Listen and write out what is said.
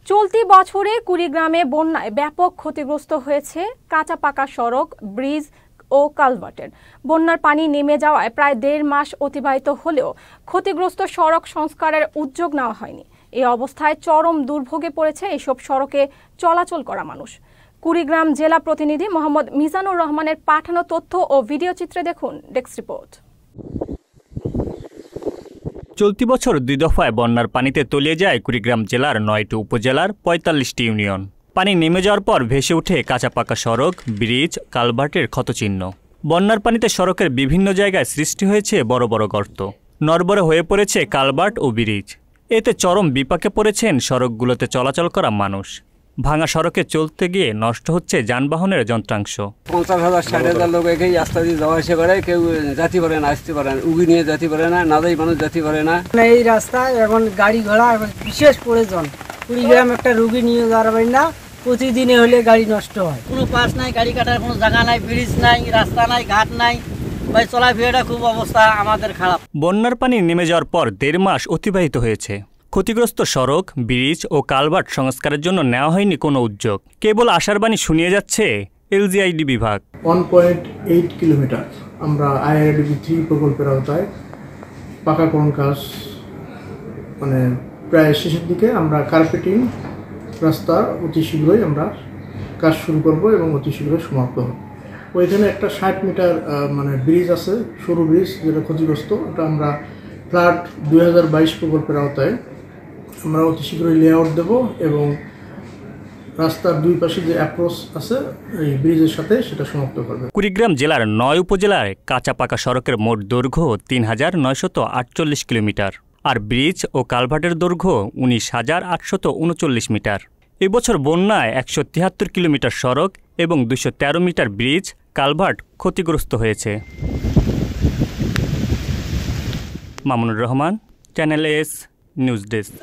চলতি বছরে কুড়িগ্রামে বন্যায় ব্যাপক ক্ষতিগ্রস্ত হয়েছে কাঁচা পাকা সড়ক, ব্রিজ ও কালভার্টের। বন্যার পানি নেমে যাওয়ায় প্রায় ১.৫ মাস অতিবাহিত হলেও ক্ষতিগ্রস্ত সড়ক সংস্কারের উদ্যোগ নেওয়া হয়নি। এই অবস্থায় চরম দুর্ভোগে পড়েছে এসব সড়কে চলাচল করা মানুষ। কুড়িগ্রাম জেলা প্রতিনিধি মোহাম্মদ মিজানুর রহমানের পাঠানো তথ্য ও ভিডিও চিত্রে দেখুন ডেস্ক রিপোর্ট। চলতি বছর ২ দফায় বন্যার পানিতে তলিয়ে যায় কুড়িগ্রাম জেলার ৯টি উপজেলার ৪৫টি ইউনিয়ন। পানি নেমে যাওয়ার পর ভেসে ওঠে কাঁচা পাকা সড়ক, ব্রিজ, কালভার্টের ক্ষতচিহ্ন। বন্যার পানিতে সড়কের বিভিন্ন জায়গায় সৃষ্টি হয়েছে বড় বড় গর্ত, নড়বড়ে হয়ে পড়েছে কালভার্ট ও ব্রিজ। এতে চরম বিপাকে পড়েছেন সড়কগুলোতে চলাচল করা মানুষ। ভাঙা সড়কে চলতে গিয়ে নষ্ট হচ্ছে যানবাহনের যন্ত্রাংশ। ৫০,০০০ ৬০,০০০ লোক এই রাস্তা দিয়ে যাওয়া আসা করে, কেউ যেতে পারে না, আসতে পারে না, উগি নিয়ে যেতে পারে না, নাদাই মানুষ যেতে পারে না। এই রাস্তায় এখন গাড়ি ঘোড়া বিশেষ প্রয়োজন। কুড়িগ্রাম একটা রুগী নিয়ে যাওয়ার না, প্রতিদিনে হলে গাড়ি নষ্ট হয়। কোনো পাস নাই, গাড়ি কাটার কোনো জায়গা নাই, ব্রিজ নাই, রাস্তা নাই, ঘাট নাই, ভাই চলাফেরাটা খুব অবস্থা আমাদের খারাপ। বন্যার পানি নেমে যাওয়ার পর ১.৫ মাস অতিবাহিত হয়েছে। ক্ষতিগ্রস্ত সড়ক, ব্রিজ ও কালভার্ট সংস্কারের জন্য নেওয়া হয়নি কোনো উদ্যোগ। কেবল আশার বাণী শুনিয়ে যাচ্ছে এলজিআইডি বিভাগ। 1.8 কিলোমিটার আমরা আইআরডিবি 3 প্রকল্পের আওতায় পাকাকরণ কাজ মানে প্রায় শেষের দিকে। আমরা কার্পেটিং রাস্তা অতি শীঘ্রই আমরা কাজ শুরু করব এবং অতি শীঘ্রই সমাপ্ত হবে। ওইখানে একটা 60 মিটার মানে ব্রিজ আছে, সরু ব্রিজ, যেটা ক্ষতিগ্রস্ত। ওটা আমরা ফ্লাড 2022 প্রকল্পের আওতায় আমরা অতি শীঘ্রই লেআউট দেব এবং রাস্তার দুই পাশে যে অ্যাপ্রোচ আছে এই ব্রিজের সাথে সেটা সমাপ্ত করবে। কুড়িগ্রাম জেলার ৯ উপজেলায় কাঁচা পাকা সড়কের মোট দৈর্ঘ্য ৩,৯৪৮ কিলোমিটার, আর ব্রিজ ও কালভার্টের দৈর্ঘ্য ১৯,৮৩৯ মিটার। এবছর বন্যায় ১৭৩ কিলোমিটার সড়ক এবং ২১৩ মিটার ব্রিজ, কালভার্ট ক্ষতিগ্রস্ত হয়েছে। Mamunur Rahman, channel S news desk.